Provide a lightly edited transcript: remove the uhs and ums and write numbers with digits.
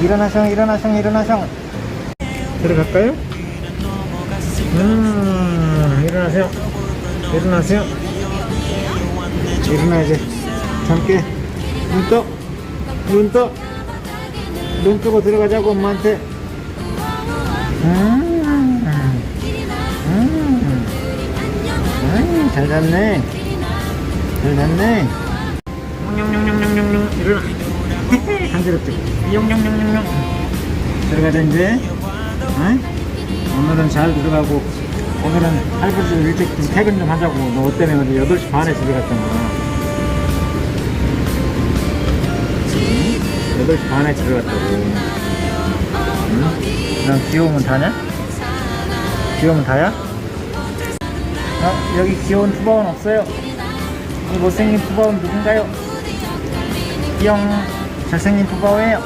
일어나성 일어나성 일어나성. 들어갈까요? 일어나세요. 일어나세요. 일어나야지. 잠깨. 눈 뜨고 들어가자고 엄마한테. 잘 잤네. 잘 잤네. 용용용용용용 일어나. 간지럽지. 용용용용용. 들어가자 이제. 오늘은 잘 들어가고, 오늘은 할부지 일찍 좀 퇴근 좀 하자고. 너 때문에 어제 8시 반에 집에 갔잖아. 8시 반에 집에 갔다고. 난 귀여우면 다냐? 귀여우면 다야? 여기 귀여운 푸바오는 없어요. 이 못생긴 푸바오는 누군가요? 뿅. 잘생긴 푸바오예요.